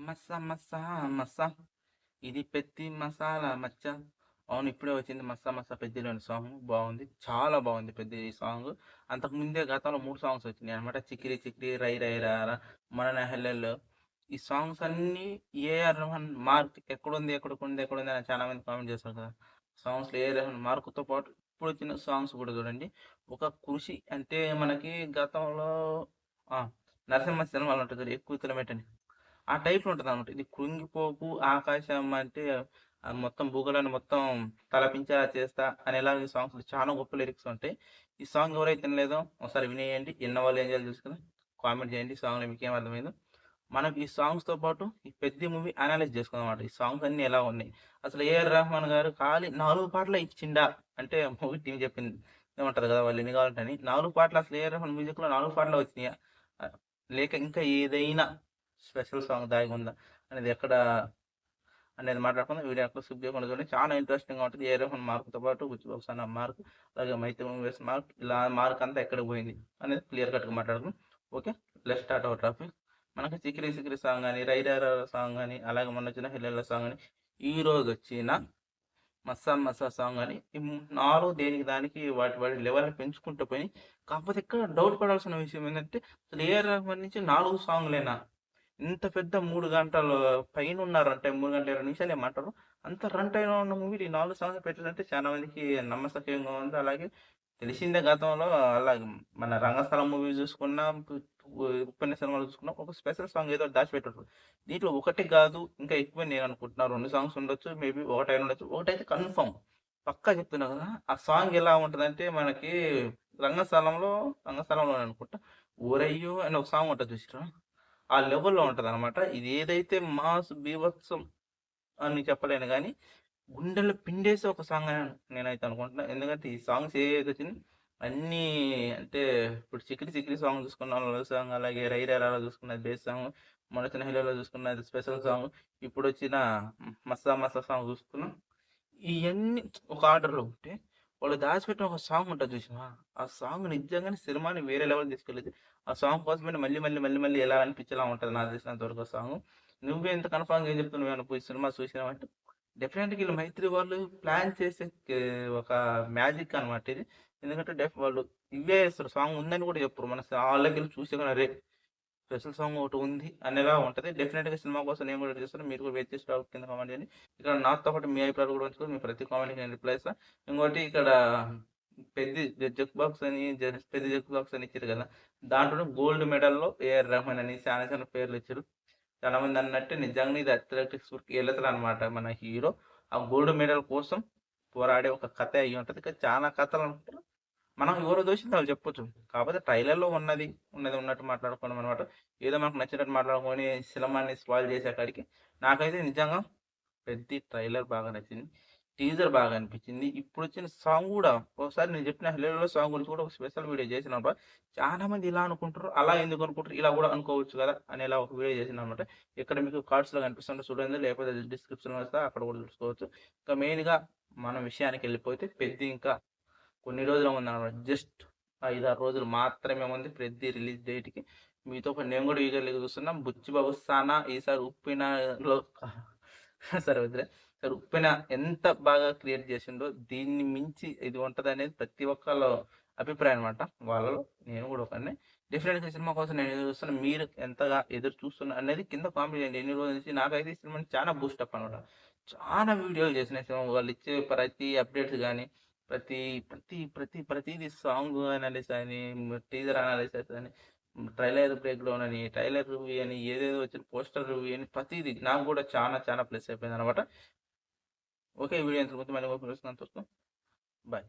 మస్స మస్స మస్స ఇది పెద్ది మసాలా మచ్చ. అవును, ఇప్పుడే వచ్చింది మస్స మస్స పెద్దిలోని సాంగ్. బాగుంది, చాలా బాగుంది పెద్ది ఈ సాంగ్. అంతకు ముందే గతంలో 3 సాంగ్స్ వచ్చినాయి అనమాట. చిక్కిరి చిక్కిరి, రై రై రా, మన హెల్లెల్లో. ఈ సాంగ్స్ అన్ని ఏఆర్ రెహమాన్ మార్క్ ఎక్కడుంది ఎక్కడికుంది ఎక్కడుంది అని చాలా మంది కామెంట్ చేస్తారు కదా. సాంగ్స్ ఏఆర్ రెహమాన్ మార్కుతో పాటు ఇప్పుడు వచ్చిన సాంగ్స్ కూడా చూడండి. ఒక కృషి అంటే మనకి గతంలో ఆ, నరసింహ సినిమాలు ఉంటుంది కదా, ఎక్కువ కిలోమీటర్ ఆ టైప్‌లో ఉంటదనమాట. ఇది కృంగిపోకు ఆకాశం అంటే మొత్తం భూగోళాన్ని మొత్తం తలపించేలా చేస్తా అనేలాగా ఈ సాంగ్స్‌లో చాలా గొప్ప లిరిక్స్ ఉంటాయి. ఈ సాంగ్ ఎవరైతే వినలేదో ఒకసారి వినేయండి. విన్నవాళ్ళు ఏం చేయాలో తెలుసు కదా! కామెంట్ చేయండి. ఈ సాంగ్‌లో మీకేం అర్థమైందో. మనం ఈ సాంగ్స్‌తో పాటు ఈ 'పెద్ది' మూవీ అనలైజ్ చేసుకుందామన్నమాట. ఈ సాంగ్స్ అన్నీ ఎలా ఉన్నాయి? అసలు ఏఆర్ రెహమాన్ గారు ఖాళీ 4 పాటలే ఇచ్చిండా? అంటే మూవీ టీమ్ చెప్పింది. ఏమంటారు కదా! వాళ్ళు ఎన్ని కావాలంటే 4 పాటలు అసలు ఏఆర్ రెహమాన్ మ్యూజిక్‌లో 4 పాటలే వచ్చినాయా? లేక ఇంకా ఏదైనా స్పెషల్ సాంగ్ దాగి ఉందా అనేది ఎక్కడ అనేది మాట్లాడుకుందాం. వీడియో ఎక్కడ స్కిప్ చేయకుండా చూడండి. చాలా ఇంట్రెస్టింగ్‌గా ఉంటుంది. ఏ రెహమాన్ మార్క్‌తో పాటు బుచ్చి బాబు సన్న మార్క్, అలాగే మైత్రి మూవీస్ మార్క్, ఇలా మార్క్ అంతా ఎక్కడికి పోయింది అనేది క్లియర్ కట్‌గా మాట్లాడుకుందాం. Okay, let's start our topic. మనకి 'చికిరి చికిరి' సాంగ్ అని, 'రై రా రా' సాంగ్ అని, అలాగే మొన్న వచ్చిన 'హెల్లెల్లో' సాంగ్ అని, ఈ రోజు వచ్చిన 'మస్సా మస్సా' సాంగ్ అని, ఈ 4 దేనికి దానికి వాటి వాటి లెవెల్‌ని పెంచుకుంటూ పోయి, కాకపోతే ఇక్కడ డౌట్ పడాల్సిన విషయం ఏంటంటే అసలు ఏఆర్ రెహమాన్ నుంచి 4 సాంగ్‌లేనా? ఇంత పెద్ద 3 గంటలు పైనున్నారంటే 3 గంటల 20 నిమిషాలు ఏమంటారు? అంత రన్ టైమ్ ఉన్న మూవీని 4 సాంగ్స్ పెట్టారంటే చాలా మందికి నమ్మశక్యంగా ఉంది. అలాగే తెలిసిందే గతంలో అలాగే మన 'రంగస్థలం' మూవీ చూసుకున్నా, 'ఉప్పెన' సినిమాలో చూసుకున్నా ఒక స్పెషల్ సాంగ్ ఏదో దాచిపెట్టారు. దీంట్లో ఒకటి కాదు ఇంకా ఎక్కువే నేను అనుకుంటున్నా. 2 సాంగ్స్ ఉండొచ్చు. మేబీ ఒకటైనా ఉండొచ్చు. ఒకటైతే కన్ఫర్మ్. పక్కా చెప్తున్నా కదా! ఆ సాంగ్ ఎలా ఉంటదంటే మనకి 'రంగస్థలంలోనే' అనుకుంటా. 'ఓరయ్యో' అని ఒక సాంగ్ ఉంటది చూసిర్రా? ఆ లెవెల్‌లో ఉంటదనమాట. ఇది ఏదైతే మాస్ బీభత్సం అని చెప్పలేను గానీ, గుండెల్లో పిండేసే ఒక సాంగ్ అని నేనైతే అనుకుంటున్నా. ఎందుకంటే ఈ సాంగ్స్ ఏదొచ్చినా అన్నీ అంటే ఇప్పుడు 'చికిరి చికిరి' సాంగ్ చూసుకున్నాం, లవ్ సాంగ్, అలాగే 'రై రై' చూసుకున్నది బేస్ సాంగ్, మొన్నొచ్చిన 'హీరోలో' చూసుకున్నది స్పెషల్ సాంగ్, ఇప్పుడొచ్చిన 'మస్తా మస్తా' సాంగ్ చూసుకున్నాం. ఇయన్నీ ఒక ఆర్డర్‌లో ఉంటే, వాళ్ళు దాచిపెట్టిన ఒక సాంగ్ ఉంటది చూసినవా? ఆ సాంగ్ నిజంగానే సినిమాని వేరే లెవెల్‌కి తీసుకెళ్ళిద్ది. ఆ సాంగ్ కోసమని మళ్ళీ, మళ్ళీ, మళ్ళీ, మళ్ళీ ఎలా అనిపించేలా ఉంటది నాకు తెలిసినంత వరకు ఆ సాంగు. నువ్వే ఇంత కన్ఫర్మ్‌గా ఏం చెప్తున్నావు నువ్వు ఈ సినిమా చూసినావంటే, డెఫినెట్‌గా ఈళ్ళు 'మైత్రి' వాళ్ళు ప్లాన్ చేసే ఒక మ్యాజిక్ అనమాట ఇది. ఎందుకంటే వాళ్ళు ఇవే చేస్తారు. సాంగ్ ఉందని కూడా చెప్పరు. మన హాల్లోకెళ్ళి చూసి గాని అరే! స్పెషల్ సాంగ్ ఒకటి ఉంది అనేలా ఉంటది. డెఫినెట్‌గా సినిమా కోసం నేను కూడా చేస్తాను. మీరు కూడా వెయిట్ చేసి డౌట్ కింద కామెంట్ చేయండి. ఇక్కడ నాతో పాటు మీ అభిప్రాయాలు కూడా పంచుకొని మీ ప్రతి కామెంట్‌కి నేను రిప్లై ఇస్తా. ఇంకోటి ఇక్కడ పెద్ది జక్ బాక్స్ అని పెద్ది జక్ బాక్స్ అని ఇచ్చారు కదా! దాంట్లోనే గోల్డ్ మెడల్‌లో ఏఆర్ రెహమాన్ అని చాలా చాలా పేర్లు ఇచ్చారు. చాలా మంది అన్నట్టు నిజంగానే ఇది అథ్లెటిక్స్ ఎలుతలనమాట మన హీరో. ఆ గోల్డ్ మెడల్ కోసం పోరాడే ఒక కథే అయ్యుంటది. ఇంకా చాలా కథలు అనుకుంటారు. మనం ఎవరు దోషింది వాళ్ళు చెప్పొచ్చు. కాకపోతే ట్రైలర్‌లో ఉన్నది ఉన్నట్టు మాట్లాడుకోవడం అనమాట. ఏదో మనకు నచ్చినట్టు మాట్లాడుకొని సినిమాని స్పాయిల్ చేసే కాడికి నాకైతే నిజంగా ప్రతి ట్రైలర్ బాగా నచ్చింది. టీజర్ బాగా అనిపించింది. ఇప్పుడొచ్చిన సాంగ్ గూడా ఒకసారి నేను చెప్పిన 'హెల్లెల్లో' సాంగ్ గురించి కూడా ఒక స్పెషల్ వీడియో చేసినబ్బా! చాలా మంది ఇలా అనుకుంటారు. అలా ఎందుకు అనుకుంటారు? ఇలా గూడా అనుకోవచ్చు గదా! అనేలా ఒక వీడియో చేసిననమాట. ఇక్కడ మీకు కార్డ్స్‌లో కనిపిస్తుంటే చూడండి. లేకపోతే డిస్క్రిప్షన్‌లో ఇస్తా. అక్కడ కూడా చూసుకోవచ్చు. ఇంకా మెయిన్‌గా మన విషయానికెళ్ళిపోతే పెద్ది ఇంకా కొన్ని రోజులే ఉందనమాట. జస్ట్ 5, 6 రోజులు మాత్రమే ఉంది పెద్ది రిలీజ్ డేట్‌కి. మీతో పాటు నేను గూడా ఈగర్‌గా చూస్తున్నా. 'బుచ్చిబాబు సానా' ఈసారి ఉప్పెనలో సరే వద్దులే. సరే 'ఉప్పెన' ఎంత బాగా క్రియేట్ చేసిండో దీన్ని మించి ఇది ఉంటదనేది ప్రతి ఒక్కళ్ళ అభిప్రాయం అనమాట. వాళ్ళలో నేను గూడా ఒకడినే. డెఫినిట్‌గా ఈ సినిమా కోసం నేను ఎదురు చూస్తున్నా. మీరు ఎంతగా ఎదురు చూస్తున్నారు అనేది కింద కామెంట్ చేయండి. ఎన్ని రోజుల నుంచి నాకైతే ఈ సినిమాని చాలా బూస్టప్ అనమాట. చాలా వీడియోలు చేసిన ఈ సినిమా వాళ్ళిచ్చే ప్రతి అప్డేట్స్ గాని ప్రతీది సాంగ్ అనాలిసిస్ అని, టీజర్ అనాలిసిస్ అని, ట్రైలర్ బ్రేక్ డౌన్ అని, ట్రైలర్ రివ్యూ అని, ఏదేదో వచ్చిన పోస్టర్ రివ్యూ అని ప్రతీది నాకు కూడా చాలా చాలా ప్లస్ అయిపోయిందనమాట. ఓకే, ఈ వీడియో ఇంతకుముందు మళ్ళీ ఓపెన్ చేస్తున్నాను. బాయ్.